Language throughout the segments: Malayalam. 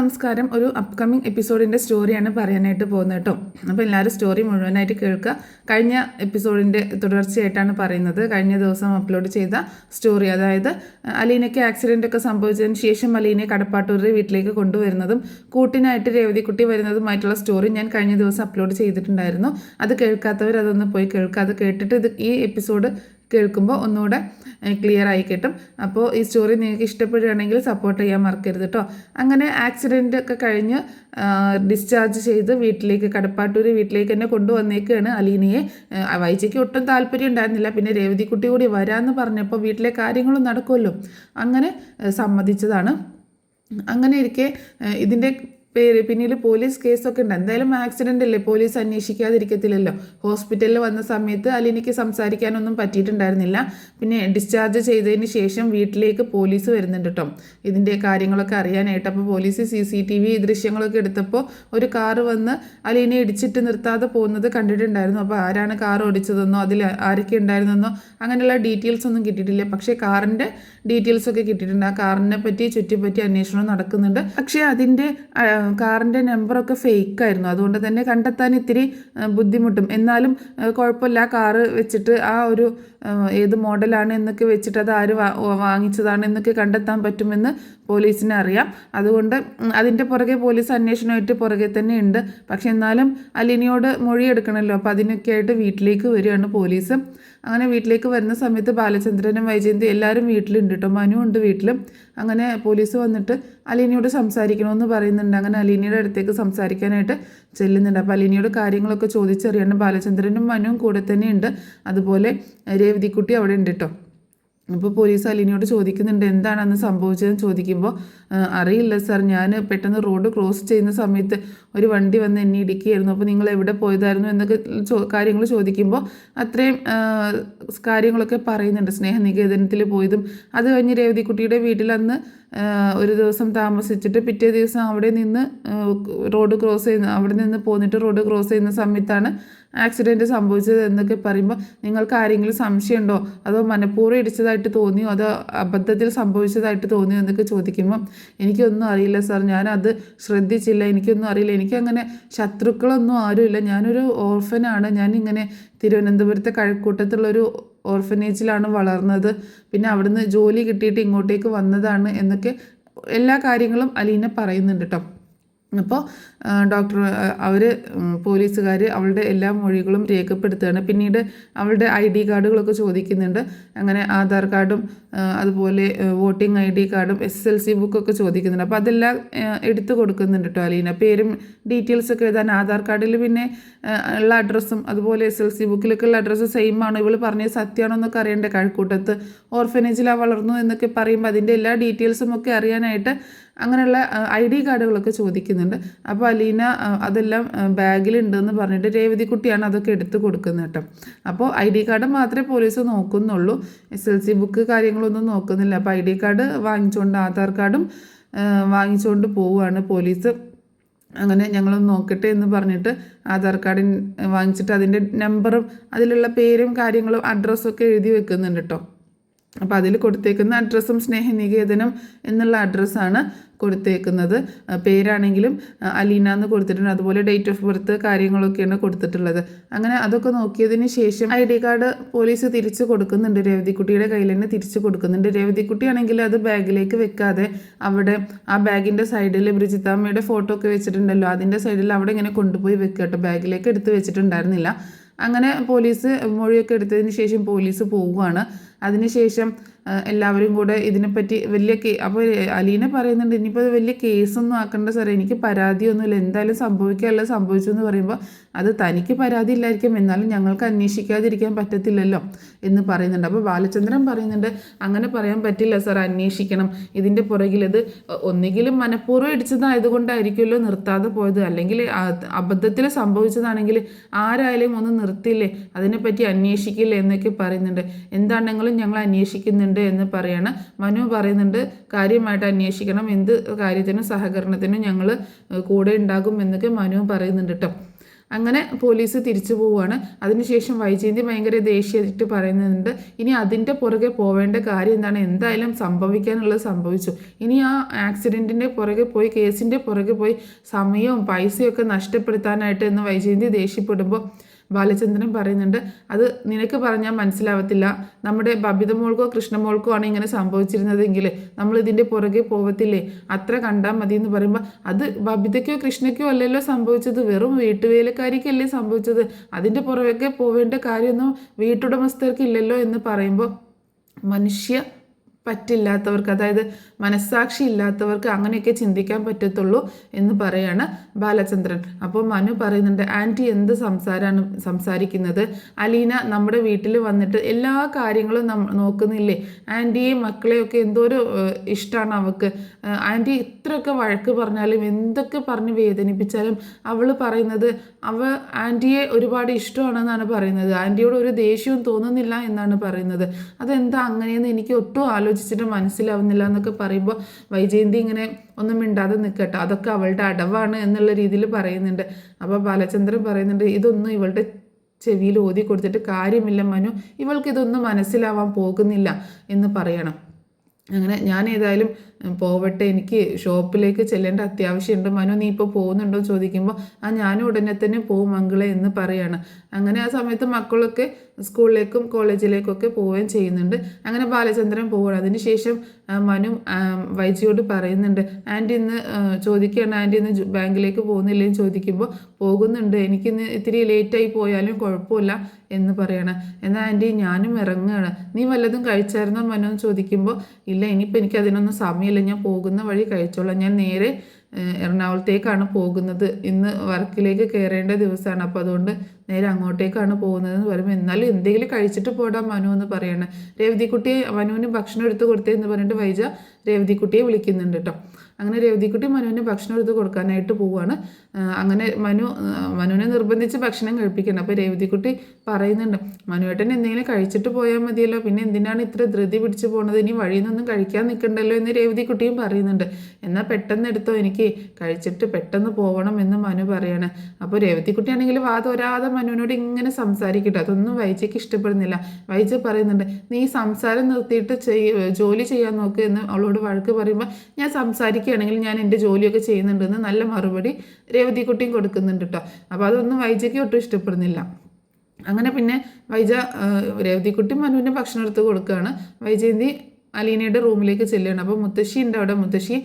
നമസ്കാരം. ഒരു അപ്കമിങ് എപ്പിസോഡിൻ്റെ സ്റ്റോറിയാണ് പറയാനായിട്ട് പോകുന്നത് കേട്ടോ. അപ്പോൾ എല്ലാവരും സ്റ്റോറി മുഴുവനായിട്ട് കേൾക്കുക. കഴിഞ്ഞ എപ്പിസോഡിൻ്റെ തുടർച്ചയായിട്ടാണ് പറയുന്നത്. കഴിഞ്ഞ ദിവസം അപ്ലോഡ് ചെയ്ത സ്റ്റോറി, അതായത് അലീനയ്ക്ക് ആക്സിഡൻ്റ് ഒക്കെ സംഭവിച്ചതിന് ശേഷം അലീനയെ കടപ്പാട്ടൂരിൽ വീട്ടിലേക്ക് കൊണ്ടുവരുന്നതും കൂട്ടിനായിട്ട് രേവതിക്കുട്ടി വരുന്നതുമായിട്ടുള്ള സ്റ്റോറി ഞാൻ കഴിഞ്ഞ ദിവസം അപ്ലോഡ് ചെയ്തിട്ടുണ്ടായിരുന്നു. അത് കേൾക്കാത്തവർ അതൊന്ന് പോയി കേൾക്കുക. അത് കേട്ടിട്ട് ഈ എപ്പിസോഡ് കേൾക്കുമ്പോൾ ഒന്നുകൂടെ ക്ലിയർ ആയി കിട്ടും. അപ്പോൾ ഈ സ്റ്റോറി നിങ്ങൾക്ക് ഇഷ്ടപ്പെടുകയാണെങ്കിൽ സപ്പോർട്ട് ചെയ്യാൻ മറക്കരുത് കേട്ടോ. അങ്ങനെ ആക്സിഡൻ്റ് ഒക്കെ കഴിഞ്ഞ് ഡിസ്ചാർജ് ചെയ്ത് വീട്ടിലേക്ക്, കടപ്പാട്ടൂർ വീട്ടിലേക്ക് തന്നെ കൊണ്ടുവന്നേക്കാണ് അലീനയെ. വൈജയ്ക്ക് ഒട്ടും താല്പര്യം ഉണ്ടായിരുന്നില്ല. പിന്നെ രേവതിക്കുട്ടി കൂടി വരാമെന്ന് പറഞ്ഞപ്പോൾ വീട്ടിലെ കാര്യങ്ങളും നടക്കുമല്ലോ, അങ്ങനെ സമ്മതിച്ചതാണ്. അങ്ങനെ ഇരിക്കെ ഇതിൻ്റെ പിന്നീട് പോലീസ് കേസൊക്കെ ഉണ്ട്. എന്തായാലും ആക്സിഡൻ്റ് അല്ലേ, പോലീസ് അന്വേഷിക്കാതിരിക്കത്തില്ലല്ലോ. ഹോസ്പിറ്റലിൽ വന്ന സമയത്ത് അലീനയ്ക്ക് സംസാരിക്കാനൊന്നും പറ്റിയിട്ടുണ്ടായിരുന്നില്ല. പിന്നെ ഡിസ്ചാർജ് ചെയ്തതിന് ശേഷം വീട്ടിലേക്ക് പോലീസ് വരുന്നുണ്ട് കേട്ടോ, ഇതിൻ്റെ കാര്യങ്ങളൊക്കെ അറിയാനായിട്ട്. അപ്പോൾ പോലീസ് CCTV ദൃശ്യങ്ങളൊക്കെ എടുത്തപ്പോൾ ഒരു കാറ് വന്ന് അലീനയെ ഇടിച്ചിട്ട് നിർത്താതെ പോകുന്നത് കണ്ടിട്ടുണ്ടായിരുന്നു. അപ്പോൾ ആരാണ് കാർ ഓടിച്ചതെന്നോ അതിൽ ആരൊക്കെ ഉണ്ടായിരുന്നെന്നോ അങ്ങനെയുള്ള ഡീറ്റെയിൽസ് ഒന്നും കിട്ടിയിട്ടില്ല. പക്ഷേ കാറിൻ്റെ ഡീറ്റെയിൽസൊക്കെ കിട്ടിയിട്ടുണ്ട്. ആ കാറിനെ പറ്റി ചുറ്റിപ്പറ്റി അന്വേഷണം നടക്കുന്നുണ്ട്. പക്ഷേ അതിൻ്റെ കാറിൻ്റെ നമ്പറൊക്കെ ഫേക്കായിരുന്നു. അതുകൊണ്ട് തന്നെ കണ്ടെത്താൻ ഇത്തിരി ബുദ്ധിമുട്ടും. എന്നാലും കുഴപ്പമില്ല, കാറ് വെച്ചിട്ട് ആ ഒരു ഏത് മോഡലാണ് എന്നൊക്കെ വെച്ചിട്ട് അത് ആര് വാങ്ങിച്ചതാണ് എന്നൊക്കെ കണ്ടെത്താൻ പറ്റുമെന്ന് പോലീസിനെ അറിയാം. അതുകൊണ്ട് അതിൻ്റെ പുറകെ പോലീസ് അന്വേഷണമായിട്ട് പുറകെ തന്നെ ഉണ്ട്. പക്ഷെ എന്നാലും അലീനയോട് മൊഴിയെടുക്കണമല്ലോ. അപ്പോൾ അതിനൊക്കെ ആയിട്ട് വീട്ടിലേക്ക് വരികയാണ് പോലീസ്. അങ്ങനെ വീട്ടിലേക്ക് വരുന്ന സമയത്ത് ബാലചന്ദ്രനും വൈജയന്തി എല്ലാവരും വീട്ടിലുണ്ട് കേട്ടോ. മനു ഉണ്ട് വീട്ടിലും. അങ്ങനെ പോലീസ് വന്നിട്ട് അലീനയോട് സംസാരിക്കണമെന്ന് പറയുന്നുണ്ട്. അങ്ങനെ അലീനയുടെ അടുത്തേക്ക് സംസാരിക്കാനായിട്ട് ചെല്ലുന്നുണ്ട്. അപ്പോൾ അലീനയോട് കാര്യങ്ങളൊക്കെ ചോദിച്ചറിയാണ്ട് ബാലചന്ദ്രനും മനുവും കൂടെ തന്നെയുണ്ട്. അതുപോലെ രേവതിക്കുട്ടി അവിടെ ഉണ്ട് കേട്ടോ. അപ്പോൾ പോലീസ് അലീനയോട് ചോദിക്കുന്നുണ്ട് എന്താണെന്ന് സംഭവിച്ചതെന്ന് ചോദിക്കുമ്പോൾ, അറിയില്ല സാർ, ഞാൻ പെട്ടെന്ന് റോഡ് ക്രോസ് ചെയ്യുന്ന സമയത്ത് ഒരു വണ്ടി വന്ന് എന്നെ ഇടിക്കുകയായിരുന്നു. അപ്പോൾ നിങ്ങൾ എവിടെ പോയതായിരുന്നു എന്നൊക്കെ കാര്യങ്ങൾ ചോദിക്കുമ്പോൾ അത്രയും കാര്യങ്ങളൊക്കെ പറയുന്നുണ്ട്. സ്നേഹനികേതനത്തിൽ പോയതും അത് കഴിഞ്ഞ് രേവതിക്കുട്ടിയുടെ വീട്ടിൽ അന്ന് ഒരു ദിവസം താമസിച്ചിട്ട് പിറ്റേ ദിവസം അവിടെ നിന്ന് റോഡ് ക്രോസ് ചെയ്യുന്ന, അവിടെ നിന്ന് പോന്നിട്ട് റോഡ് ക്രോസ് ചെയ്യുന്ന സമയത്താണ് ആക്സിഡൻറ്റ് സംഭവിച്ചത് എന്നൊക്കെ പറയുമ്പോൾ, നിങ്ങൾക്ക് ആരെങ്കിലും സംശയമുണ്ടോ, അതോ മനഃപൂർവ്വം ഇടിച്ചതായിട്ട് തോന്നിയോ, അതോ അബദ്ധത്തിൽ സംഭവിച്ചതായിട്ട് തോന്നിയോ എന്നൊക്കെ ചോദിക്കുമ്പോൾ, എനിക്കൊന്നും അറിയില്ല സാർ, ഞാനത് ശ്രദ്ധിച്ചില്ല, എനിക്കൊന്നും അറിയില്ല, എനിക്കങ്ങനെ ശത്രുക്കളൊന്നും ആരുമില്ല, ഞാനൊരു ഓർഫനാണ്, ഞാനിങ്ങനെ തിരുവനന്തപുരത്തെ കഴക്കൂട്ടത്തുള്ളൊരു ഓർഫനേജിലാണ് വളർന്നത്, പിന്നെ അവിടുന്ന് ജോലി കിട്ടിയിട്ട് ഇങ്ങോട്ടേക്ക് വന്നതാണ് എന്നൊക്കെ എല്ലാ കാര്യങ്ങളും അലീന പറയുന്നുണ്ട് കേട്ടോ. അപ്പോൾ അവർ പോലീസുകാർ അവളുടെ എല്ലാ മൊഴികളും രേഖപ്പെടുത്തുകയാണ്. പിന്നീട് അവളുടെ ID കാർഡുകളൊക്കെ ചോദിക്കുന്നുണ്ട്. അങ്ങനെ ആധാർ കാർഡും അതുപോലെ വോട്ടിംഗ് ID കാർഡും SSLC ബുക്കൊക്കെ ചോദിക്കുന്നുണ്ട്. അപ്പോൾ അതെല്ലാം എടുത്തു കൊടുക്കുന്നുണ്ട് കേട്ടോ അലീന. പേരും ഡീറ്റെയിൽസൊക്കെ എഴുതാൻ ആധാർ കാർഡിൽ പിന്നെ ഉള്ള അഡ്രസ്സും അതുപോലെ SSLC ബുക്കിലൊക്കെ ഉള്ള അഡ്രസ്സ് സെയിം ആണ്. ഇവൾ പറഞ്ഞത് സത്യമാണോ എന്നൊക്കെ അറിയണ്ടേ. കഴക്കൂട്ടത്ത് ഓർഫനേജിലാണ് വളർന്നു എന്നൊക്കെ പറയുമ്പോൾ അതിൻ്റെ എല്ലാ ഡീറ്റെയിൽസും ഒക്കെ അറിയാനായിട്ട് അങ്ങനെയുള്ള ID കാർഡുകളൊക്കെ ചോദിക്കുന്നുണ്ട്. അപ്പോൾ അലീന അതെല്ലാം ബാഗിലുണ്ടെന്ന് പറഞ്ഞിട്ട് രേവതിക്കുട്ടിയാണ് അതൊക്കെ എടുത്ത് കൊടുക്കുന്നത് കേട്ടോ. അപ്പോൾ ID കാർഡ് മാത്രമേ പോലീസ് നോക്കുന്നുള്ളൂ, SSLC ബുക്ക് കാര്യങ്ങളൊന്നും നോക്കുന്നില്ല. അപ്പോൾ ID കാർഡ് വാങ്ങിച്ചുകൊണ്ട് ആധാർ കാർഡും വാങ്ങിച്ചുകൊണ്ട് പോവുകയാണ് പോലീസ്. അങ്ങനെ ഞങ്ങളൊന്ന് നോക്കട്ടെ എന്ന് പറഞ്ഞിട്ട് ആധാർ കാർഡ് വാങ്ങിച്ചിട്ട് അതിൻ്റെ നമ്പറും അതിലുള്ള പേരും കാര്യങ്ങളും അഡ്രസ്സൊക്കെ എഴുതി വെക്കുന്നുണ്ട് കേട്ടോ. അപ്പോൾ അതിൽ കൊടുത്തേക്കുന്ന അഡ്രസ്സും സ്നേഹനികേതനം എന്നുള്ള അഡ്രസ്സാണ് കൊടുത്തേക്കുന്നത്. പേരാണെങ്കിലും അലീന എന്ന് കൊടുത്തിട്ടുണ്ട്. അതുപോലെ ഡേറ്റ് ഓഫ് ബർത്ത് കാര്യങ്ങളൊക്കെയാണ് കൊടുത്തിട്ടുള്ളത്. അങ്ങനെ അതൊക്കെ നോക്കിയതിന് ശേഷം ID കാർഡ് പോലീസ് തിരിച്ച് കൊടുക്കുന്നുണ്ട്. രേവതിക്കുട്ടിയുടെ കയ്യിൽ തന്നെ തിരിച്ച് കൊടുക്കുന്നുണ്ട്. രേവതിക്കുട്ടിയാണെങ്കിൽ അത് ബാഗിലേക്ക് വെക്കാതെ അവിടെ ആ ബാഗിൻ്റെ സൈഡിൽ ബ്രിജിത്താമ്മയുടെ ഫോട്ടോ ഒക്കെ വെച്ചിട്ടുണ്ടല്ലോ, അതിൻ്റെ സൈഡിൽ അവിടെ ഇങ്ങനെ കൊണ്ടുപോയി വെക്കുക കേട്ടോ. ബാഗിലേക്ക് എടുത്ത് വെച്ചിട്ടുണ്ടായിരുന്നില്ല. അങ്ങനെ പോലീസ് മൊഴിയൊക്കെ എടുത്തതിന് ശേഷം പോലീസ് പോവുകയാണ്. അതിനുശേഷം എല്ലാവരും കൂടെ ഇതിനെപ്പറ്റി വലിയ അപ്പോൾ അലീന പറയുന്നുണ്ട്, ഇനിയിപ്പോൾ വലിയ കേസൊന്നും ആക്കേണ്ട സാറേ, എനിക്ക് പരാതിയൊന്നുമില്ല, എന്തായാലും സംഭവിക്കാനുള്ളത് സംഭവിച്ചു എന്ന് പറയുമ്പോൾ, അത് തനിക്ക് പരാതി ഇല്ലായിരിക്കും, എന്നാലും ഞങ്ങൾക്ക് അന്വേഷിക്കാതിരിക്കാൻ പറ്റത്തില്ലല്ലോ എന്ന് പറയുന്നുണ്ട്. അപ്പോൾ ബാലചന്ദ്രൻ പറയുന്നുണ്ട്, അങ്ങനെ പറയാൻ പറ്റില്ല സാർ, അന്വേഷിക്കണം, ഇതിൻ്റെ പുറകിൽ ഇത് ഒന്നുകിലും മനഃപൂർവ്വം ഇടിച്ചതായതുകൊണ്ടായിരിക്കുമല്ലോ നിർത്താതെ പോയത്, അല്ലെങ്കിൽ അബദ്ധത്തിൽ സംഭവിച്ചതാണെങ്കിൽ ആരായാലും ഒന്ന് നിർത്തില്ലേ, അതിനെപ്പറ്റി അന്വേഷിക്കില്ലേ എന്നൊക്കെ പറയുന്നുണ്ട്. എന്താണെങ്കിലും ഞങ്ങൾ അന്വേഷിക്കുന്നുണ്ട് എന്ന് പറയാണ്. മനു പറയുന്നുണ്ട്, കാര്യമായിട്ട് അന്വേഷിക്കണം, എന്ത് കാര്യത്തിനും സഹകരണത്തിനും ഞങ്ങൾ കൂടെ ഉണ്ടാകും എന്നൊക്കെ മനു പറയുന്നുണ്ട് കേട്ടോ. അങ്ങനെ പോലീസ് തിരിച്ചു പോവുകയാണ്. അതിനുശേഷം വൈജയന്തി ഭയങ്കര ദേഷ്യമായിട്ട് പറയുന്നുണ്ട്, ഇനി അതിൻ്റെ പുറകെ പോവേണ്ട കാര്യം എന്താണ്, എന്തായാലും സംഭവിക്കാനുള്ളത് സംഭവിച്ചു, ഇനി ആ ആക്സിഡൻറ്റിൻ്റെ പുറകെ പോയി കേസിൻ്റെ പുറകെ പോയി സമയവും പൈസയൊക്കെ നഷ്ടപ്പെടുത്താനായിട്ട് എന്ന് വൈജയന്തി ദേഷ്യപ്പെടുമ്പോൾ ബാലചന്ദ്രൻ പറയുന്നുണ്ട്, അത് നിനക്ക് പറഞ്ഞാൽ മനസ്സിലാവത്തില്ല, നമ്മുടെ ബബിത മോൾക്കോ കൃഷ്ണമോൾക്കോ ആണ് ഇങ്ങനെ സംഭവിച്ചിരുന്നതെങ്കിൽ നമ്മൾ ഇതിൻ്റെ പുറകെ പോവത്തില്ലേ, അത്ര കണ്ടാൽ മതി എന്ന് പറയുമ്പോൾ അത് ബബിതയ്ക്കോ കൃഷ്ണയ്ക്കോ അല്ലല്ലോ സംഭവിച്ചത്, വെറും വീട്ടുവേലക്കാരിക്കല്ലേ സംഭവിച്ചത്, അതിൻ്റെ പുറകെ പോവേണ്ട കാര്യമൊന്നും വീട്ടുടമസ്ഥർക്ക് ഇല്ലല്ലോ എന്ന് പറയുമ്പോൾ മനുഷ്യ പറ്റില്ലാത്തവർക്ക്, അതായത് മനസ്സാക്ഷി ഇല്ലാത്തവർക്ക് അങ്ങനെയൊക്കെ ചിന്തിക്കാൻ പറ്റത്തുള്ളൂ എന്ന് പറയാണ് ബാലചന്ദ്രൻ. അപ്പോൾ മനു പറയുന്നുണ്ട്, ആൻറ്റി എന്ത് സംസാരമാണ് സംസാരിക്കുന്നത്, അലീന നമ്മുടെ വീട്ടിൽ വന്നിട്ട് എല്ലാ കാര്യങ്ങളും നോക്കുന്നില്ലേ, ആൻറ്റിയെയും മക്കളെയൊക്കെ എന്തോരം ഇഷ്ടമാണ് അവൾക്ക്, ആൻറ്റി ഇത്രയൊക്കെ വഴക്ക് പറഞ്ഞാലും എന്തൊക്കെ പറഞ്ഞ് വേദനിപ്പിച്ചാലും അവൾ പറയുന്നത് ആൻറ്റിയെ ഒരുപാട് ഇഷ്ടമാണെന്നാണ് പറയുന്നത്, ആൻറ്റിയോട് ഒരു ദേഷ്യവും തോന്നുന്നില്ല എന്നാണ് പറയുന്നത്, അതെന്താ അങ്ങനെയെന്ന് എനിക്ക് ഒട്ടും ആലോചിച്ചിട്ട് മനസ്സിലാവുന്നില്ല എന്നൊക്കെ പറയുമ്പോൾ വൈജയന്തി ഇങ്ങനെ ഒന്നും മിണ്ടാതെ നിൽക്കട്ടോ, അതൊക്കെ അവളുടെ അടവാണ് എന്നുള്ള രീതിയിൽ പറയുന്നുണ്ട്. അപ്പോൾ ബാലചന്ദ്രൻ പറയുന്നുണ്ട്, ഇതൊന്നും ഇവളുടെ ചെവിയിൽ ഓതി കൊടുത്തിട്ട് കാര്യമില്ല മനു, ഇവൾക്ക് ഇതൊന്നും മനസ്സിലാവാൻ പോകുന്നില്ല എന്ന് പറയണം. അങ്ങനെ ഞാൻ ഏതായാലും പോവട്ടെ, എനിക്ക് ഷോപ്പിലേക്ക് ചെല്ലേണ്ട അത്യാവശ്യമുണ്ട്, മനു നീ ഇപ്പോൾ പോകുന്നുണ്ടോ ചോദിക്കുമ്പോൾ ഞാനും ഉടനെ തന്നെ പോവും മംഗളെ എന്ന് പറയാണ്. അങ്ങനെ ആ സമയത്ത് മക്കളൊക്കെ സ്കൂളിലേക്കും കോളേജിലേക്കൊക്കെ പോവുകയും ചെയ്യുന്നുണ്ട്. അങ്ങനെ ബാലചന്ദ്രൻ പോവുകയാണ്. അതിനുശേഷം മനു വൈജിയോട് പറയുന്നുണ്ട്, ആൻറ്റി ഇന്ന് ചോദിക്കുകയാണ്, ആൻറ്റി ഇന്ന് ബാങ്കിലേക്ക് പോകുന്നില്ലേന്ന് ചോദിക്കുമ്പോൾ പോകുന്നുണ്ട്, എനിക്കിന്ന് ഇത്തിരി ലേറ്റായി പോയാലും കുഴപ്പമില്ല എന്ന് പറയണം. എന്നാൽ ആൻറ്റി ഞാനും ഇറങ്ങുകയാണ്, നീ വല്ലതും കഴിച്ചായിരുന്നോ മനു എന്ന് ചോദിക്കുമ്പോൾ ഇല്ല, ഇനിയിപ്പോൾ എനിക്ക് അതിനൊന്നും സമയമില്ല, ഞാൻ പോകുന്ന വഴി കഴിച്ചോളാം, ഞാൻ നേരെ എറണാകുളത്തേക്കാണ് പോകുന്നത്, ഇന്ന് വർക്കിലേക്ക് കയറേണ്ട ദിവസമാണ്, അപ്പോൾ അതുകൊണ്ട് നേരെ അങ്ങോട്ടേക്കാണ് പോകുന്നതെന്ന് പറയുമ്പോൾ എന്നാലും എന്തെങ്കിലും കഴിച്ചിട്ട് പോടാം മനു എന്ന് പറയണം. രേവതിക്കുട്ടിയെ മനുവിന് ഭക്ഷണം എടുത്ത് കൊടുത്തേ എന്ന് പറഞ്ഞിട്ട് വൈജ രേവതിക്കുട്ടിയെ വിളിക്കുന്നുണ്ട് കേട്ടോ. അങ്ങനെ രേവതിക്കുട്ടി മനുവിന് ഭക്ഷണം എടുത്ത് കൊടുക്കാനായിട്ട് പോവുകയാണ്. അങ്ങനെ മനുവിനെ നിർബന്ധിച്ച് ഭക്ഷണം കഴിപ്പിക്കണം. അപ്പോൾ രേവതിക്കുട്ടി പറയുന്നുണ്ട്, മനുവേട്ടൻ എന്തെങ്കിലും കഴിച്ചിട്ട് പോയാൽ മതിയല്ലോ, പിന്നെ എന്തിനാണ് ഇത്ര ധൃതി പിടിച്ച് പോകുന്നത്, ഇനി വഴിയിൽ നിന്നൊന്നും കഴിക്കാൻ നിൽക്കണ്ടല്ലോ എന്ന് രേവതിക്കുട്ടിയും പറയുന്നുണ്ട്. എന്നാൽ പെട്ടെന്ന് എടുത്തോ, എനിക്ക് കഴിച്ചിട്ട് പെട്ടെന്ന് പോകണം എന്ന് മനു പറയാണ്. അപ്പോൾ രേവതിക്കുട്ടി ആണെങ്കിൽ വാതൊരാതെ മനുവിനോട് ഇങ്ങനെ സംസാരിക്കട്ടെ, അതൊന്നും വൈജയ്ക്ക് ഇഷ്ടപ്പെടുന്നില്ല. വൈജ പറയുന്നുണ്ട്, നീ സംസാരം നിർത്തിയിട്ട് ജോലി ചെയ്യാൻ നോക്ക് എന്ന് അവളോട് വഴക്ക് പറയുമ്പോൾ ഞാൻ സംസാരിക്കുകയാണെങ്കിൽ ഞാൻ എൻ്റെ ജോലിയൊക്കെ ചെയ്യുന്നുണ്ടെന്ന് നല്ല മറുപടി രേവതിക്കുട്ടിയും കൊടുക്കുന്നുണ്ട് കേട്ടോ. അപ്പോൾ അതൊന്നും വൈജയ്ക്ക് ഒട്ടും ഇഷ്ടപ്പെടുന്നില്ല. അങ്ങനെ പിന്നെ വൈജ രേവതിക്കുട്ടി മനുവിൻ്റെ ഭക്ഷണം എടുത്ത് കൊടുക്കുകയാണ്. വൈജയന്തി അലീനയുടെ റൂമിലേക്ക് ചെല്ലുകയാണ്. അപ്പോൾ മുത്തശ്ശി ഉണ്ട് അവിടെ. മുത്തശ്ശി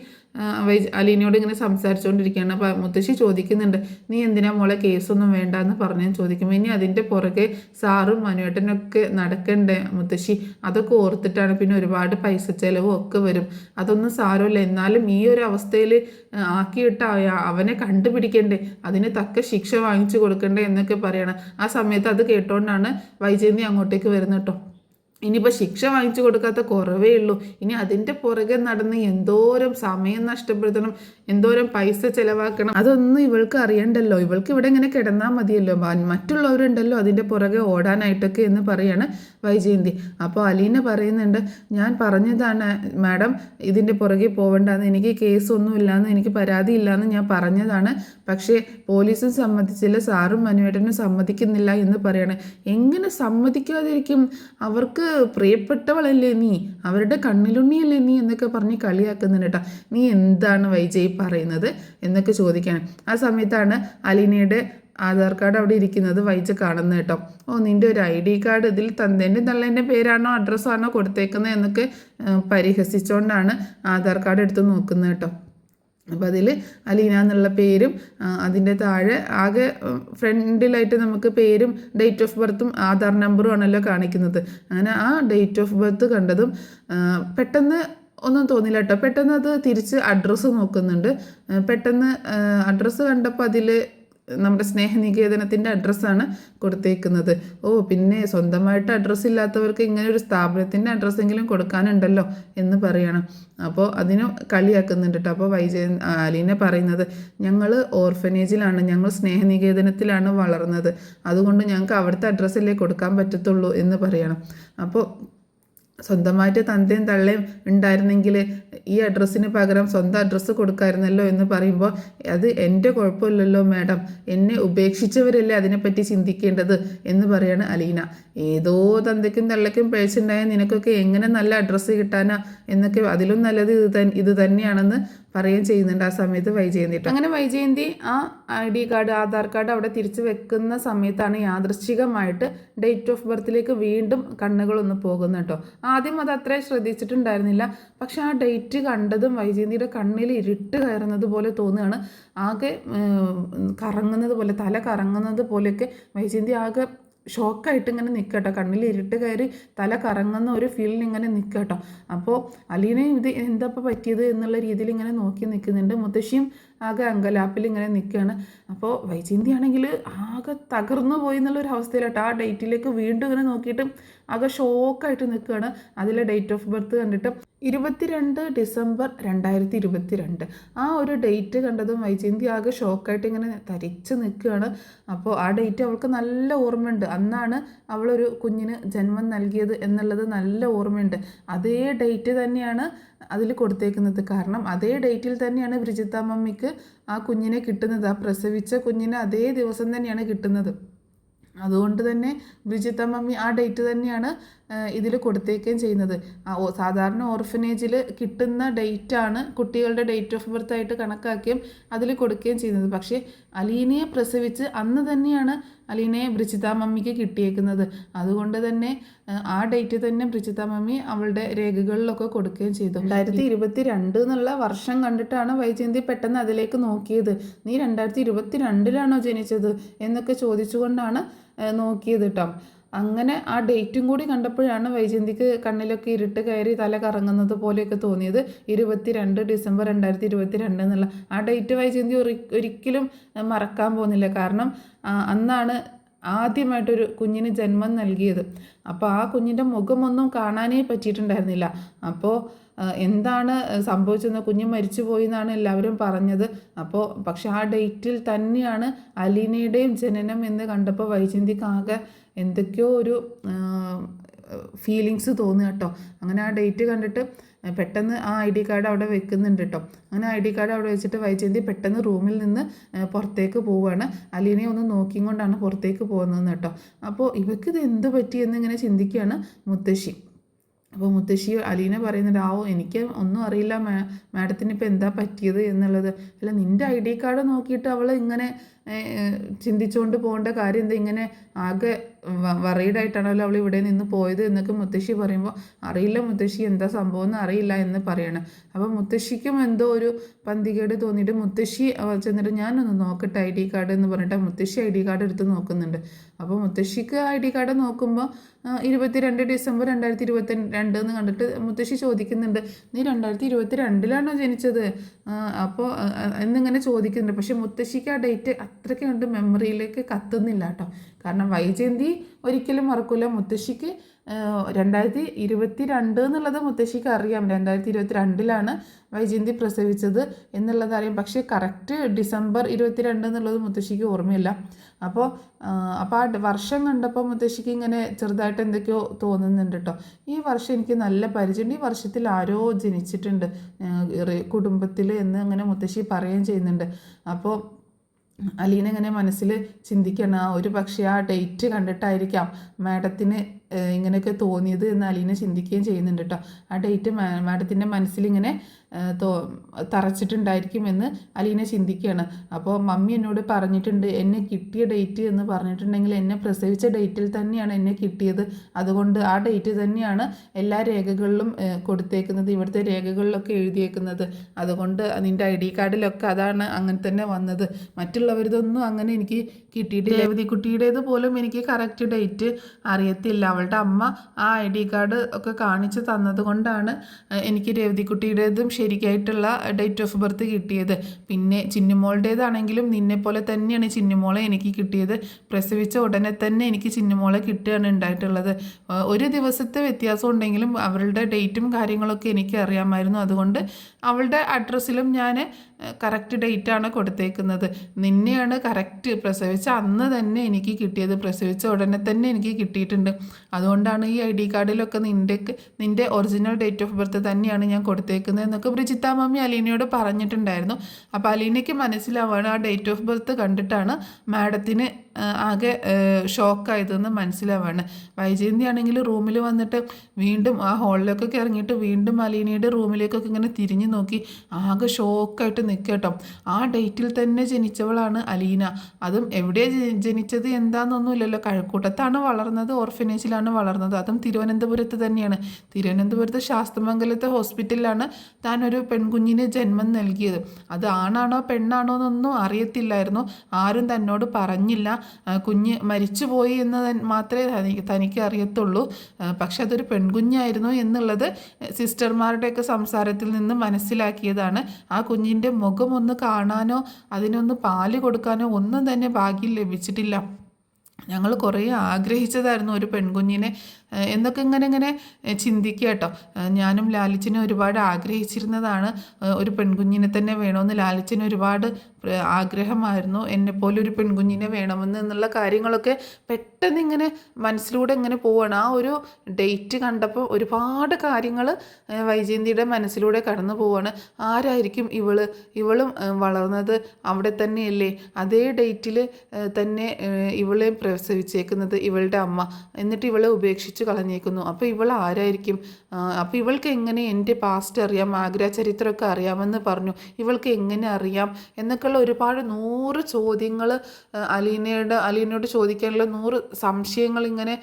അലീനയോട് ഇങ്ങനെ സംസാരിച്ചുകൊണ്ടിരിക്കുകയാണ്. അപ്പോൾ മുത്തശ്ശി ചോദിക്കുന്നുണ്ട്, നീ എന്തിനാ മോളെ കേസൊന്നും വേണ്ട എന്ന് പറഞ്ഞു ചോദിക്കുമ്പോൾ ഇനി അതിൻ്റെ പുറകെ സാറും മനുവേട്ടനൊക്കെ നടക്കണ്ടേ മുത്തശ്ശി, അതൊക്കെ ഓർത്തിട്ടാണ്, പിന്നെ ഒരുപാട് പൈസ ചിലവും ഒക്കെ വരും, അതൊന്നും സാരമില്ല, എന്നാലും ഈ ഒരു അവസ്ഥയിൽ ആക്കിയിട്ട് അവനെ കണ്ടുപിടിക്കണ്ടേ, അതിന് തക്ക ശിക്ഷ വാങ്ങിച്ചു കൊടുക്കണ്ടേ എന്നൊക്കെ പറയണം. ആ സമയത്ത് അത് കേട്ടോണ്ടാണ് വൈജയന്തി അങ്ങോട്ടേക്ക് വരുന്നത് കേട്ടോ. ഇനിയിപ്പോൾ ശിക്ഷ വാങ്ങിച്ചു കൊടുക്കാത്ത കുറവേ ഉള്ളൂ, ഇനി അതിൻ്റെ പുറകെ നടന്ന് എന്തോരം സമയം നഷ്ടപ്പെടുത്തണം, എന്തോരം പൈസ ചിലവാക്കണം, അതൊന്നും ഇവൾക്ക് അറിയണ്ടല്ലോ, ഇവൾക്ക് ഇവിടെ ഇങ്ങനെ കിടന്നാൽ മതിയല്ലോ, മറ്റുള്ളവരുണ്ടല്ലോ അതിൻ്റെ പുറകെ ഓടാനായിട്ടൊക്കെ എന്ന് പറയാണ് വൈജയന്തി. അപ്പോൾ അലീന പറയുന്നുണ്ട്, ഞാൻ പറഞ്ഞതാണ് മാഡം ഇതിൻ്റെ പുറകെ പോകണ്ടെന്ന്, എനിക്ക് കേസൊന്നുമില്ലാന്ന്, എനിക്ക് പരാതിയില്ലാന്ന് ഞാൻ പറഞ്ഞതാണ്, പക്ഷേ പോലീസും സമ്മതിച്ചില്ല, സാറും മനുവേട്ടനും സമ്മതിക്കുന്നില്ല എന്ന് പറയാണ്. എങ്ങനെ സമ്മതിക്കാതിരിക്കും, അവർക്ക് പ്രിയപ്പെട്ടവളല്ലേ നീ, അവരുടെ കണ്ണിലുണ്ണിയല്ലേ നീ എന്നൊക്കെ പറഞ്ഞ് കളിയാക്കുന്നുണ്ട് കേട്ടോ. നീ എന്താണ് വൈജയ് പറയുന്നത് എന്നൊക്കെ ചോദിക്കാൻ ആ സമയത്താണ് അലീനയുടെ ആധാർ കാർഡ് അവിടെ ഇരിക്കുന്നത് വൈജ കാണുന്നത് കേട്ടോ. നിൻ്റെ ഒരു ID കാർഡ് ഇതിൽ തന്തേൻ്റെ തള്ളേൻ്റെ പേരാണോ അഡ്രസ്സാണോ കൊടുത്തേക്കുന്നത് എന്നൊക്കെ പരിഹസിച്ചുകൊണ്ടാണ് ആധാർ കാർഡ് എടുത്ത് നോക്കുന്നത് കേട്ടോ. അപ്പോൾ അതിൽ അലീന എന്നുള്ള പേരും അതിൻ്റെ താഴെ ആകെ ഫ്രണ്ടിലായിട്ട് നമുക്ക് പേരും ഡേറ്റ് ഓഫ് ബർത്തും ആധാർ നമ്പറും ആണല്ലോ കാണിക്കുന്നത്. അങ്ങനെ ആ ഡേറ്റ് ഓഫ് ബർത്ത് കണ്ടതും പെട്ടെന്ന് ഒന്നും തോന്നില്ല കേട്ടോ. പെട്ടെന്ന് അത് തിരിച്ച് അഡ്രസ്സ് നോക്കുന്നുണ്ട്. പെട്ടെന്ന് അഡ്രസ്സ് കണ്ടപ്പോൾ അതിൽ നമ്മുടെ സ്നേഹനികേതനത്തിൻ്റെ അഡ്രസ്സാണ് കൊടുത്തേക്കുന്നത്. പിന്നെ സ്വന്തമായിട്ട് അഡ്രസ്സ് ഇല്ലാത്തവർക്ക് ഇങ്ങനെ ഒരു സ്ഥാപനത്തിൻ്റെ അഡ്രസ്സെങ്കിലും കൊടുക്കാനുണ്ടല്ലോ എന്ന് പറയണം. അപ്പോൾ അതിന് കളിയാക്കുന്നുണ്ട് കേട്ടോ. അപ്പോൾ അലീന പറയുന്നത്, ഞങ്ങൾ ഓർഫനേജിലാണ്, ഞങ്ങൾ സ്നേഹനികേതനത്തിലാണ് വളർന്നത്, അതുകൊണ്ട് ഞങ്ങൾക്ക് അവിടുത്തെ അഡ്രസ്സല്ലേ കൊടുക്കാൻ പറ്റത്തുള്ളൂ എന്ന് പറയണം. അപ്പോൾ സ്വന്തമായിട്ട് തന്തയും തള്ളയും ഉണ്ടായിരുന്നെങ്കിൽ ഈ അഡ്രസ്സിന് പകരം സ്വന്തം അഡ്രസ്സ് കൊടുക്കാമായിരുന്നല്ലോ എന്ന് പറയുമ്പോൾ അത് എൻ്റെ കുഴപ്പമില്ലല്ലോ മാഡം, എന്നെ ഉപേക്ഷിച്ചവരല്ലേ അതിനെപ്പറ്റി ചിന്തിക്കേണ്ടത് എന്ന് പറയാണ് അലീന. ഏതോ തന്തയ്ക്കും തള്ളയ്ക്കും പഴിച്ചുണ്ടായ നിനക്കൊക്കെ എങ്ങനെ നല്ല അഡ്രസ്സ് കിട്ടാനാ എന്നൊക്കെ, അതിലും നല്ലത് ഇത് തന്നെയാണെന്ന് പറയുകയും ചെയ്യുന്നുണ്ട് ആ സമയത്ത് വൈജയന്തി. അങ്ങനെ വൈജയന്തി ആ ID കാർഡ്, ആധാർ കാർഡ് അവിടെ തിരിച്ചു വെക്കുന്ന സമയത്താണ് യാദൃശ്ചികമായിട്ട് ഡേറ്റ് ഓഫ് ബർത്തിലേക്ക് വീണ്ടും കണ്ണുകളൊന്ന് പോകുന്നു കേട്ടോ. ആദ്യം അത് അത്രയും ശ്രദ്ധിച്ചിട്ടുണ്ടായിരുന്നില്ല. പക്ഷെ ആ ഡേറ്റ് കണ്ടതും വൈജയന്തിയുടെ കണ്ണിൽ ഇരുട്ട് കയറുന്നത് പോലെ തോന്നുകയാണ്. ആകെ കറങ്ങുന്നത് പോലെ, തല കറങ്ങുന്നത് പോലെയൊക്കെ വൈജയന്തി ആകെ ഷോക്കായിട്ട് ഇങ്ങനെ നിൽക്കട്ടോ. കണ്ണിൽ ഇരുട്ട് കയറി തല കറങ്ങുന്ന ഒരു ഫീലിൽ ഇങ്ങനെ നിൽക്കട്ടോ. അപ്പോൾ അലീനയും ഇത് എന്താ പറ്റിയത് എന്നുള്ള രീതിയിൽ ഇങ്ങനെ നോക്കി നിൽക്കുന്നുണ്ട്. മുത്തശ്ശിയും ആകെ അങ്കലാപ്പിൽ ഇങ്ങനെ നിൽക്കുകയാണ്. അപ്പോൾ വൈജയന്തി ആണെങ്കിൽ ആകെ തകർന്നു പോയി എന്നുള്ളൊരു അവസ്ഥയിലാട്ടോ. ആ ഡേറ്റിലേക്ക് വീണ്ടും ഇങ്ങനെ നോക്കിയിട്ട് ആകെ ഷോക്കായിട്ട് നിൽക്കുകയാണ്. അതിലെ ഡേറ്റ് ഓഫ് ബർത്ത് കണ്ടിട്ട് 22 ഡിസംബർ 2022 ആ ഒരു ഡേറ്റ് കണ്ടതും വൈജയന്തി ആകെ ഷോക്കായിട്ട് ഇങ്ങനെ തരിച്ച് നിൽക്കുകയാണ്. അപ്പോൾ ആ ഡേറ്റ് അവൾക്ക് നല്ല ഓർമ്മയുണ്ട്. അന്നാണ് അവളൊരു കുഞ്ഞിന് ജന്മം നൽകിയത് എന്നുള്ളത് നല്ല ഓർമ്മയുണ്ട്. അതേ ഡേറ്റ് തന്നെയാണ് അതിൽ കൊടുത്തേക്കുന്നത്. കാരണം അതേ ഡേറ്റിൽ തന്നെയാണ് ബ്രിജിത്ത മമ്മിക്ക് ആ കുഞ്ഞിനെ കിട്ടുന്നത്. ആ പ്രസവിച്ച കുഞ്ഞിനെ അതേ ദിവസം തന്നെയാണ് കിട്ടുന്നത്. അതുകൊണ്ട് തന്നെ ബ്രിജിത്ത മമ്മി ആ ഡേറ്റ് തന്നെയാണ് ഇതിൽ കൊടുത്തേക്കുകയും ചെയ്യുന്നത്. സാധാരണ ഓർഫനേജിൽ കിട്ടുന്ന ഡേറ്റാണ് കുട്ടികളുടെ ഡേറ്റ് ഓഫ് ബർത്ത് ആയിട്ട് കണക്കാക്കിയും അതിൽ കൊടുക്കുകയും ചെയ്യുന്നത്. പക്ഷേ അലീനയെ പ്രസവിച്ച് അന്ന് തന്നെയാണ് അലീനയെ ബ്രിജിത്ത മമ്മിക്ക് കിട്ടിയേക്കുന്നത്. അതുകൊണ്ട് തന്നെ ആ ഡേറ്റ് തന്നെ ബ്രിജിത്ത മമ്മി അവളുടെ രേഖകളിലൊക്കെ കൊടുക്കുകയും ചെയ്തു. 2022 എന്നുള്ള വർഷം കണ്ടിട്ടാണ് വൈജയന്തി പെട്ടെന്ന് അതിലേക്ക് നോക്കിയത്. നീ 2022 ജനിച്ചത് എന്നൊക്കെ ചോദിച്ചുകൊണ്ടാണ് നോക്കിയത് കേട്ടോ. അങ്ങനെ ആ ഡേറ്റും കൂടി കണ്ടപ്പോഴാണ് വൈജയന്തിക്ക് കണ്ണിലൊക്കെ ഇരുട്ട് കയറി തല കറങ്ങുന്നത് പോലെയൊക്കെ തോന്നിയത്. 22 ഡിസംബർ 2022 എന്നുള്ള ആ ഡേറ്റ് വൈജയന്തി ഒരിക്കലും മറക്കാൻ പോകുന്നില്ല. കാരണം അന്നാണ് ആദ്യമായിട്ടൊരു കുഞ്ഞിന് ജന്മം നൽകിയത്. അപ്പോൾ ആ കുഞ്ഞിൻ്റെ മുഖമൊന്നും കാണാനേ പറ്റിയിട്ടുണ്ടായിരുന്നില്ല. അപ്പോൾ എന്താണ് സംഭവിച്ചതെന്ന്, കുഞ്ഞ് മരിച്ചു പോയി എന്നാണ് എല്ലാവരും പറഞ്ഞത്. അപ്പോൾ പക്ഷെ ആ ഡേറ്റിൽ തന്നെയാണ് അലീനയുടെയും ജനനം എന്ന് കണ്ടപ്പോൾ വൈജയന്തിക്ക് ആകെ എന്തൊക്കെയോ ഒരു ഫീലിങ്സ് തോന്നുക കേട്ടോ. അങ്ങനെ ആ ഡേറ്റ് കണ്ടിട്ട് പെട്ടെന്ന് ആ ID കാർഡ് അവിടെ വെക്കുന്നുണ്ട് കേട്ടോ. അങ്ങനെ ID കാർഡ് അവിടെ വെച്ചിട്ട് വൈജയന്തി പെട്ടെന്ന് റൂമിൽ നിന്ന് പുറത്തേക്ക് പോവുകയാണ്. അലീനയെ ഒന്ന് നോക്കിയും കൊണ്ടാണ് പുറത്തേക്ക് പോകുന്നത് കേട്ടോ. അപ്പോൾ ഇവയ്ക്കിത് എന്ത് പറ്റിയെന്ന് ഇങ്ങനെ ചിന്തിക്കുകയാണ് മുത്തശ്ശി. അപ്പോൾ മുത്തശ്ശി അലീന പറയുന്നുണ്ട്, എനിക്ക് ഒന്നും അറിയില്ല മാഡത്തിന് ഇപ്പോൾ എന്താ പറ്റിയത് എന്നുള്ളത്. അല്ല, നിൻ്റെ ID കാർഡ് നോക്കിയിട്ട് അവൾ ഇങ്ങനെ ചിന്തിച്ചുകൊണ്ട് പോകേണ്ട കാര്യം എന്താ, ഇങ്ങനെ ആകെ വറീഡായിട്ടാണല്ലോ അവൾ ഇവിടെ നിന്ന് പോയത് എന്നൊക്കെ മുത്തശ്ശി പറയുമ്പോൾ, അറിയില്ല മുത്തശ്ശി, എന്താ സംഭവം എന്ന് അറിയില്ല എന്ന് പറയണം. അപ്പോൾ മുത്തശ്ശിക്കും എന്തോ ഒരു പന്തികേട് തോന്നിയിട്ട് മുത്തശ്ശി ചെന്നിട്ട് ഞാനൊന്ന് നോക്കട്ടെ ID കാർഡ് എന്ന് പറഞ്ഞിട്ട് മുത്തശ്ശി ID കാർഡ് എടുത്ത് നോക്കുന്നുണ്ട്. അപ്പോൾ മുത്തശ്ശിക്ക് ID കാർഡ് നോക്കുമ്പോൾ 22 ഡിസംബർ 2022 എന്ന് കണ്ടിട്ട് മുത്തശ്ശി ചോദിക്കുന്നുണ്ട്, നീ 2022 ജനിച്ചത്? അപ്പോൾ എന്നിങ്ങനെ ചോദിക്കുന്നുണ്ട്. പക്ഷെ മുത്തശ്ശിക്ക് ആ ഡേറ്റ് അത്രയ്ക്ക് കണ്ട് മെമ്മറിയിലേക്ക് കത്തുന്നില്ല കേട്ടോ. കാരണം വൈജയന്തി ഒരിക്കലും മറക്കില്ല. മുത്തശ്ശിക്ക് 2022 എന്നുള്ളത് മുത്തശ്ശിക്ക് അറിയാം. 2022 വൈജയന്തി പ്രസവിച്ചത് എന്നുള്ളത് അറിയാം. പക്ഷേ കറക്റ്റ് ഡിസംബർ 22 എന്നുള്ളത് മുത്തശ്ശിക്ക് ഓർമ്മയില്ല. അപ്പോൾ ആ വർഷം കണ്ടപ്പോൾ മുത്തശ്ശിക്ക് ഇങ്ങനെ ചെറുതായിട്ട് എന്തൊക്കെയോ തോന്നുന്നുണ്ട് കേട്ടോ. ഈ വർഷം എനിക്ക് നല്ല പരിചയമുണ്ട്, ഈ വർഷത്തിൽ ആരോ ജനിച്ചിട്ടുണ്ട് കുടുംബത്തിൽ എന്ന് അങ്ങനെ മുത്തശ്ശി പറയുകയും ചെയ്യുന്നുണ്ട്. അപ്പോൾ അലീന ഇങ്ങനെ മനസ്സിൽ ചിന്തിക്കണം, ഒരു പക്ഷേ ആ ഡേറ്റ് കണ്ടിട്ടായിരിക്കാം മാഡത്തിന് ഇങ്ങനെയൊക്കെ തോന്നിയത് എന്ന് അലീന ചിന്തിക്കുകയും ചെയ്യുന്നുണ്ട് കേട്ടോ. ആ ഡേറ്റ് മാഡത്തിൻ്റെ മനസ്സിലിങ്ങനെ തറച്ചിട്ടുണ്ടായിരിക്കുമെന്ന് അലീന ചിന്തിക്കുകയാണ്. അപ്പോൾ മമ്മി എന്നോട് പറഞ്ഞിട്ടുണ്ട്, എന്നെ കിട്ടിയ ഡേറ്റ് എന്ന് പറഞ്ഞിട്ടുണ്ടെങ്കിൽ എന്നെ പ്രസവിച്ച ഡേറ്റിൽ തന്നെയാണ് എന്നെ കിട്ടിയത്. അതുകൊണ്ട് ആ ഡേറ്റ് തന്നെയാണ് എല്ലാ രേഖകളിലും കൊടുത്തേക്കുന്നത്, ഇവിടുത്തെ രേഖകളിലൊക്കെ എഴുതിയേക്കുന്നത്. അതുകൊണ്ട് നിൻ്റെ ID കാർഡിലൊക്കെ അതാണ് അങ്ങനെ തന്നെ വന്നത്. മറ്റുള്ളവരിതൊന്നും അങ്ങനെ എനിക്ക് കിട്ടിയിട്ടില്ല. രേവതിക്കുട്ടിയുടേത് പോലും എനിക്ക് കറക്റ്റ് ഡേറ്റ് അറിയത്തില്ല. അവളുടെ അമ്മ ആ ID കാർഡ് ഒക്കെ കാണിച്ച് തന്നത് കൊണ്ടാണ് എനിക്ക് രേവതിക്കുട്ടിയുടേതും ശരിക്കായിട്ടുള്ള ഡേറ്റ് ഓഫ് ബർത്ത് കിട്ടിയത്. പിന്നെ ചിന്നുമോളുടേതാണെങ്കിലും നിന്നെപ്പോലെ തന്നെയാണ് ചിന്നുമോളെ എനിക്ക് കിട്ടിയത്. പ്രസവിച്ച ഉടനെ തന്നെ എനിക്ക് ചിന്നുമോളെ കിട്ടുകയാണ് ഉണ്ടായിട്ടുള്ളത്. ഒരു ദിവസത്തെ വ്യത്യാസം ഉണ്ടെങ്കിലും അവളുടെ ഡേറ്റും കാര്യങ്ങളൊക്കെ എനിക്ക് അറിയാമായിരുന്നു. അതുകൊണ്ട് അവളുടെ അഡ്രസ്സിലും ഞാൻ കറക്റ്റ് ഡേറ്റാണ് കൊടുത്തേക്കുന്നത്. നിന്നെയാണ് കറക്റ്റ് പ്രസവിച്ച അന്ന് തന്നെ എനിക്ക് കിട്ടിയത്, പ്രസവിച്ച ഉടനെ തന്നെ എനിക്ക് കിട്ടിയിട്ടുണ്ട്. അതുകൊണ്ടാണ് ഈ ID കാർഡിലൊക്കെ നിൻ്റെ ഒറിജിനൽ ഡേറ്റ് ഓഫ് ബർത്ത് തന്നെയാണ് ഞാൻ കൊടുത്തേക്കുന്നത് എന്നൊക്കെ ബ്രിജിത്ത മമ്മി അലീനയോട് പറഞ്ഞിട്ടുണ്ടായിരുന്നു. അപ്പോൾ അലീനയ്ക്ക് മനസ്സിലാവുകയാണ് ആ ഡേറ്റ് ഓഫ് ബർത്ത് കണ്ടിട്ടാണ് മാഡത്തിന് ആകെ ഷോക്കായതെന്ന് മനസ്സിലാവാണ്. വൈജയന്തി ആണെങ്കിൽ റൂമിൽ വന്നിട്ട് വീണ്ടും ആ ഹോളിലേക്കൊക്കെ ഇറങ്ങിയിട്ട് വീണ്ടും അലീനയുടെ റൂമിലേക്കൊക്കെ ഇങ്ങനെ തിരിഞ്ഞു നോക്കി ആകെ ഷോക്കായിട്ട് നിൽക്കുക കേട്ടോ. ആ ഡേറ്റിൽ തന്നെ ജനിച്ചവളാണ് അലീന. അതും എവിടെയാണ് ജനിച്ചത് എന്താണെന്നൊന്നുമില്ലല്ലോ, കഴക്കൂട്ടത്താണ് വളർന്നത്, ഓർഫനേജിലാണ് വളർന്നത്, അതും തിരുവനന്തപുരത്ത് തന്നെയാണ്. തിരുവനന്തപുരത്ത് ശാസ്തമംഗലത്തെ ഹോസ്പിറ്റലിലാണ് താൻ ഒരു പെൺകുഞ്ഞിന് ജന്മം നൽകിയത്. അത് ആണാണോ പെണ്ണാണോ എന്നൊന്നും അറിയത്തില്ലായിരുന്നു, ആരും തന്നോട് പറഞ്ഞില്ല. കുഞ്ഞ് മരിച്ചുപോയി എന്ന് മാത്രമേ തനിക്ക് അറിയത്തുള്ളൂ. പക്ഷെ അതൊരു പെൺകുഞ്ഞായിരുന്നു എന്നുള്ളത് സിസ്റ്റർമാരുടെയൊക്കെ സംസാരത്തിൽ നിന്ന് മനസ്സിലാക്കിയതാണ്. ആ കുഞ്ഞിൻ്റെ മുഖം ഒന്ന് കാണാനോ അതിനൊന്ന് പാല് കൊടുക്കാനോ ഒന്നും തന്നെ ഭാഗ്യം ലഭിച്ചിട്ടില്ല. ഞങ്ങൾ കുറേ ആഗ്രഹിച്ചതായിരുന്നു ഒരു പെൺകുഞ്ഞിനെ എന്നൊക്കെ ഇങ്ങനെ ചിന്തിക്കുക കേട്ടോ. ഞാനും ലാലിച്ചനും ഒരുപാട് ആഗ്രഹിച്ചിരുന്നതാണ് ഒരു പെൺകുഞ്ഞിനെ തന്നെ വേണമെന്ന്. ലാലിച്ചന് ഒരുപാട് ആഗ്രഹമായിരുന്നു എന്നെപ്പോലെ ഒരു പെൺകുഞ്ഞിനെ വേണമെന്ന് എന്നുള്ള കാര്യങ്ങളൊക്കെ പെട്ടെന്ന് ഇങ്ങനെ മനസ്സിലൂടെ ഇങ്ങനെ പോവുകയാണ്. ആ ഒരു ഡേറ്റ് കണ്ടപ്പോൾ ഒരുപാട് കാര്യങ്ങൾ വൈജയന്തിയുടെ മനസ്സിലൂടെ കടന്നു പോവുകയാണ്. ആരായിരിക്കും ഇവളും വളർന്നത് അവിടെ തന്നെയല്ലേ, അതേ ഡേറ്റിൽ തന്നെ ഇവളെ പ്രസവിച്ചേക്കുന്നത് ഇവളുടെ അമ്മ, എന്നിട്ട് ഇവളെ ഉപേക്ഷിച്ച് കളഞ്ഞേക്കുന്നു. അപ്പോൾ ഇവൾ ആരായിരിക്കും? അപ്പോൾ ഇവൾക്ക് എങ്ങനെ എൻ്റെ പാസ്റ്റ് അറിയാം, ആഗ്ര ചരിത്രമൊക്കെ അറിയാമെന്ന് പറഞ്ഞു, ഇവൾക്ക് എങ്ങനെ അറിയാം എന്നൊക്കെയുള്ള ഒരുപാട് 100 ചോദ്യങ്ങൾ അലീനയോട് ചോദിക്കാനുള്ള 100 സംശയങ്ങൾ ഇങ്ങനെ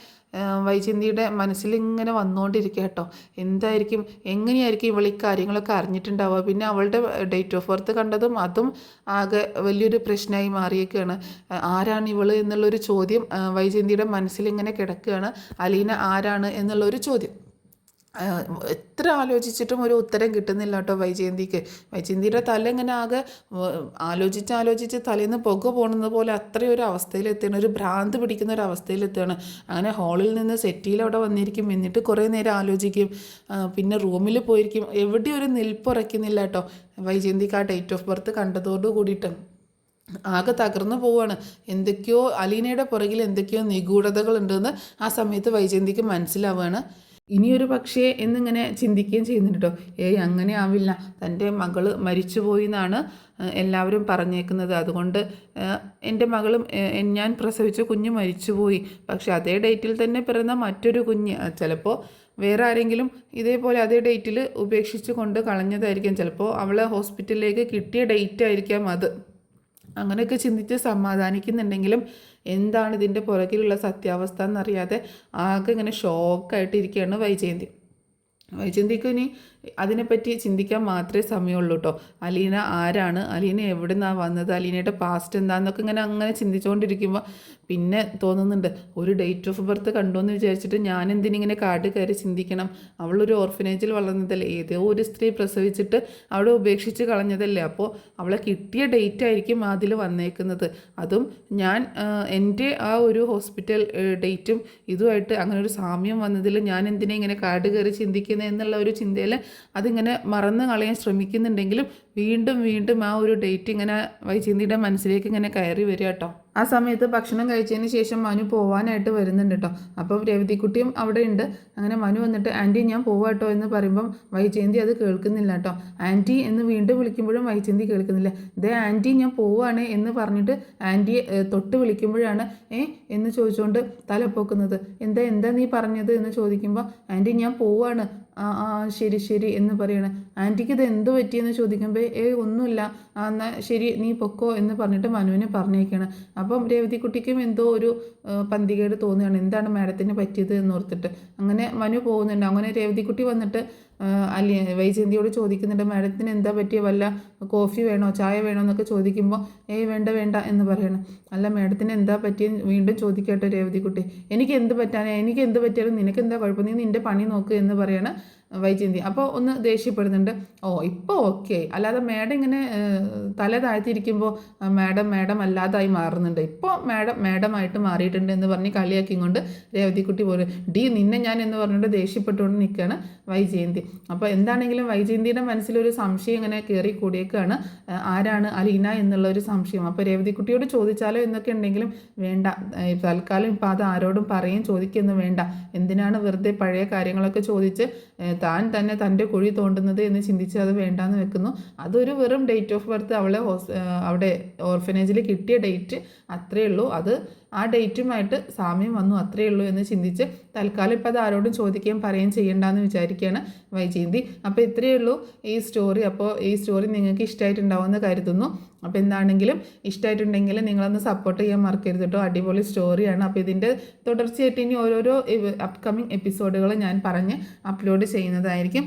വൈജയന്തിയുടെ മനസ്സിലിങ്ങനെ വന്നുകൊണ്ടിരിക്കുക കേട്ടോ. എന്തായിരിക്കും, എങ്ങനെയായിരിക്കും ഇവൾ ഈ കാര്യങ്ങളൊക്കെ അറിഞ്ഞിട്ടുണ്ടാവുക? പിന്നെ അവളുടെ ഡേറ്റ് ഓഫ് ബർത്ത് കണ്ടതും അതും ആകെ വലിയൊരു പ്രശ്നമായി മാറിയേക്കുകയാണ്. ആരാണ് ഇവൾ എന്നുള്ളൊരു ചോദ്യം വൈജയന്തിയുടെ മനസ്സിലിങ്ങനെ കിടക്കുകയാണ്. അലീന ആരാണ് എന്നുള്ളൊരു ചോദ്യം. എത്ര ആലോചിച്ചിട്ടും ഒരു ഉത്തരം കിട്ടുന്നില്ല കേട്ടോ വൈജയന്തിയുടെ തല ഇങ്ങനെ ആകെ ആലോചിച്ച് തലേന്ന് പുക പോകുന്നത് പോലെ അത്രയൊരു അവസ്ഥയിലെത്തുകയാണ്, ഒരു ഭ്രാന്ത് പിടിക്കുന്ന ഒരു അവസ്ഥയിലെത്തുകയാണ്. അങ്ങനെ ഹാളിൽ നിന്ന് സെറ്റിയിൽ അവിടെ വന്നിരിക്കും, എന്നിട്ട് കുറേ നേരം ആലോചിക്കും, പിന്നെ റൂമിൽ പോയിരിക്കും, എവിടെയും ഒരു നിൽപ്പുറയ്ക്കുന്നില്ല കേട്ടോ വൈജയന്തിക്ക് ആ ഡേറ്റ് ഓഫ് ബർത്ത് കണ്ടതോടു കൂടിയിട്ട്. ആകെ തകർന്നു പോവുകയാണ്. എന്തൊക്കെയോ അലീനയുടെ പുറകിൽ എന്തൊക്കെയോ നിഗൂഢതകളുണ്ടെന്ന് ആ സമയത്ത് വൈജയന്തിക്ക് മനസ്സിലാവുകയാണ്. ഇനിയൊരു പക്ഷേ എന്നിങ്ങനെ ചിന്തിക്കുകയും ചെയ്യുന്നുണ്ട് കേട്ടോ. അങ്ങനെ ആവില്ല, തൻ്റെ മകൾ മരിച്ചുപോയി എന്നാണ് എല്ലാവരും പറഞ്ഞേക്കുന്നത്. അതുകൊണ്ട് എൻ്റെ മകളും ഞാൻ പ്രസവിച്ച കുഞ്ഞ് മരിച്ചുപോയി, പക്ഷെ അതേ ഡേറ്റിൽ തന്നെ പിറന്ന മറ്റൊരു കുഞ്ഞ് ചിലപ്പോൾ വേറെ ആരെങ്കിലും ഇതേപോലെ അതേ ഡേറ്റിൽ ഉപേക്ഷിച്ച് കൊണ്ട് കളഞ്ഞതായിരിക്കാം. ചിലപ്പോൾ അവളെ ഹോസ്പിറ്റലിലേക്ക് കിട്ടിയ ഡേറ്റ് ആയിരിക്കാം അത്. അങ്ങനെയൊക്കെ ചിന്തിച്ച് സമാധാനിക്കുന്നുണ്ടെങ്കിലും എന്താണ് ഇതിൻ്റെ പുറകിലുള്ള സത്യാവസ്ഥ എന്നറിയാതെ ആകെ ഇങ്ങനെ ഷോക്കായിട്ടിരിക്കുകയാണ് വൈജയന്തിക്ക് ഇനി അതിനെപ്പറ്റി ചിന്തിക്കാൻ മാത്രമേ സമയമുള്ളൂ കേട്ടോ. അലീന ആരാണ്, അലീന എവിടെ നിന്നാണ് വന്നത്, അലീനയുടെ പാസ്റ്റ് എന്താണെന്നൊക്കെ അങ്ങനെ ചിന്തിച്ചുകൊണ്ടിരിക്കുമ്പോൾ പിന്നെ തോന്നുന്നുണ്ട്, ഒരു ഡേറ്റ് ഓഫ് ബർത്ത് കണ്ടു എന്ന് വിചാരിച്ചിട്ട് ഞാൻ എന്തിനിങ്ങനെ കാട് കയറി ചിന്തിക്കണം? അവളൊരു ഓർഫനേജിൽ വളർന്നതല്ലേ, ഏതോ ഒരു സ്ത്രീ പ്രസവിച്ചിട്ട് അവിടെ ഉപേക്ഷിച്ച് കളഞ്ഞതല്ലേ, അപ്പോൾ അവളെ കിട്ടിയ ഡേറ്റ് ആയിരിക്കും അതിൽ വന്നേക്കുന്നത്. അതും ഞാൻ എൻ്റെ ആ ഒരു ഹോസ്പിറ്റൽ ഡേറ്റും ഇതുമായിട്ട് അങ്ങനെ ഒരു സാമ്യം വന്നതിൽ ഞാൻ എന്തിനാ ഇങ്ങനെ കാട് കയറി ചിന്തിക്കുന്നത് എന്നുള്ള ഒരു ചിന്തയിൽ അതിങ്ങനെ മറന്നു കളയാൻ ശ്രമിക്കുന്നുണ്ടെങ്കിലും വീണ്ടും ആ ഒരു ഡേറ്റ് ഇങ്ങനെ വൈജയന്തിയുടെ മനസ്സിലേക്ക് ഇങ്ങനെ കയറി വരിക കേട്ടോ. ആ സമയത്ത് ഭക്ഷണം കഴിച്ചതിന് ശേഷം മനു പോവാനായിട്ട് വരുന്നുണ്ട് കേട്ടോ. അപ്പോൾ രേവതിക്കുട്ടിയും അവിടെ ഉണ്ട്. അങ്ങനെ മനു വന്നിട്ട് ആൻറ്റി ഞാൻ പോവാട്ടോ എന്ന് പറയുമ്പം വൈജയന്തി അത് കേൾക്കുന്നില്ല കേട്ടോ. ആൻറ്റി എന്ന് വീണ്ടും വിളിക്കുമ്പോഴും വൈജയന്തി കേൾക്കുന്നില്ല. ഇതേ ആൻറ്റി ഞാൻ പോവാണ് എന്ന് പറഞ്ഞിട്ട് ആൻറ്റിയെ തൊട്ട് വിളിക്കുമ്പോഴാണ് എന്ന് ചോദിച്ചുകൊണ്ട് തലപ്പൊക്കുന്നത്. എന്താ നീ പറഞ്ഞത് എന്ന് ചോദിക്കുമ്പോൾ ആൻറ്റി ഞാൻ പോവാണ്. ശരി എന്ന് പറയണം. ആൻറ്റിക്ക് ഇത് എന്ത് പറ്റിയെന്ന് ചോദിക്കുമ്പോൾ ഒന്നുമില്ല, എന്നാൽ ശരി നീ പൊക്കോ എന്ന് പറഞ്ഞിട്ട് മനുവിനെ പറഞ്ഞേക്കാണ്. അപ്പം രേവതിക്കുട്ടിക്കും എന്തോ ഒരു പന്തികേട് തോന്നുകയാണ്, എന്താണ് മാഡത്തിന് പറ്റിയത് എന്നോർത്തിട്ട്. അങ്ങനെ മനു പോകുന്നുണ്ട്. അങ്ങനെ രേവതിക്കുട്ടി വന്നിട്ട് വൈജയന്തിയോട് ചോദിക്കുന്നുണ്ട്, മാഡത്തിന് എന്താ പറ്റിയ, വല്ല കോഫി വേണോ ചായ വേണോ എന്നൊക്കെ ചോദിക്കുമ്പോൾ വേണ്ട എന്ന് പറയണം. അല്ല മാഡത്തിന് എന്താ പറ്റിയെന്ന് വീണ്ടും ചോദിക്കട്ടെ രേവതിക്കുട്ടി. എനിക്ക് എന്ത് പറ്റിയാലും നിനക്ക് എന്താ കുഴപ്പം, നീ നിൻ്റെ പണി നോക്ക് എന്ന് പറയണം വൈജയന്തി. അപ്പോൾ ഒന്ന് ദേഷ്യപ്പെടുന്നുണ്ട്. ഓ ഇപ്പോൾ ഓക്കെ, അല്ലാതെ മാഡം ഇങ്ങനെ തല താഴ്ത്തിയിരിക്കുമ്പോൾ മാഡം അല്ലാതായി മാറുന്നുണ്ട്, ഇപ്പോൾ മാഡമായിട്ട് മാറിയിട്ടുണ്ട് എന്ന് പറഞ്ഞ് കളിയാക്കിക്കൊണ്ട് രേവതിക്കുട്ടി പോലും നിന്നെ ഞാൻ എന്ന് പറഞ്ഞുകൊണ്ട് ദേഷ്യപ്പെട്ടുകൊണ്ട് നിൽക്കുകയാണ് വൈജയന്തി. അപ്പോൾ എന്താണെങ്കിലും വൈജയന്തിയുടെ മനസ്സിലൊരു സംശയം ഇങ്ങനെ കയറി കൂടിയേക്കാണ്, ആരാണ് അലീന എന്നുള്ള ഒരു സംശയം. അപ്പോൾ രേവതിക്കുട്ടിയോട് ചോദിച്ചാലോ എന്നൊക്കെ ഉണ്ടെങ്കിലും വേണ്ട, തൽക്കാലം ഇപ്പം അത് ആരോടും പറയുകയും ചോദിക്കുകയൊന്നും വേണ്ട, എന്തിനാണ് വെറുതെ പഴയ കാര്യങ്ങളൊക്കെ ചോദിച്ച് താൻ തന്നെ തൻ്റെ കുഴി തോണ്ടുന്നത് എന്ന് ചിന്തിച്ച് അത് വേണ്ടാന്ന് വെക്കുന്നു. അതൊരു വെറും ഡേറ്റ് ഓഫ് ബർത്ത് അവിടെ ഓർഫനേജിൽ കിട്ടിയ ഡേറ്റ് അത്രയേ ഉള്ളൂ, അത് ആ ഡേറ്റുമായിട്ട് സാമ്യം വന്നു അത്രയേ ഉള്ളൂ എന്ന് ചിന്തിച്ച് തൽക്കാലം ഇപ്പം അത് ആരോടും ചോദിക്കുകയും പറയുകയും ചെയ്യേണ്ടെന്ന് വിചാരിക്കുകയാണ് വൈജയന്തി. അപ്പോൾ ഇത്രയേ ഉള്ളൂ ഈ സ്റ്റോറി. അപ്പോൾ ഈ സ്റ്റോറി നിങ്ങൾക്ക് ഇഷ്ടമായിട്ടുണ്ടാവുമെന്ന് കരുതുന്നു. അപ്പോൾ എന്താണെങ്കിലും ഇഷ്ടമായിട്ടുണ്ടെങ്കിൽ നിങ്ങളൊന്ന് സപ്പോർട്ട് ചെയ്യാൻ മറക്കരുത് കേട്ടോ. അടിപൊളി സ്റ്റോറിയാണ്. അപ്പോൾ ഇതിൻ്റെ തുടർച്ചയായിട്ട് ഇനി ഓരോരോ അപ്കമിങ് എപ്പിസോഡുകൾ ഞാൻ പറഞ്ഞ് അപ്ലോഡ് ചെയ്യുന്നതായിരിക്കും.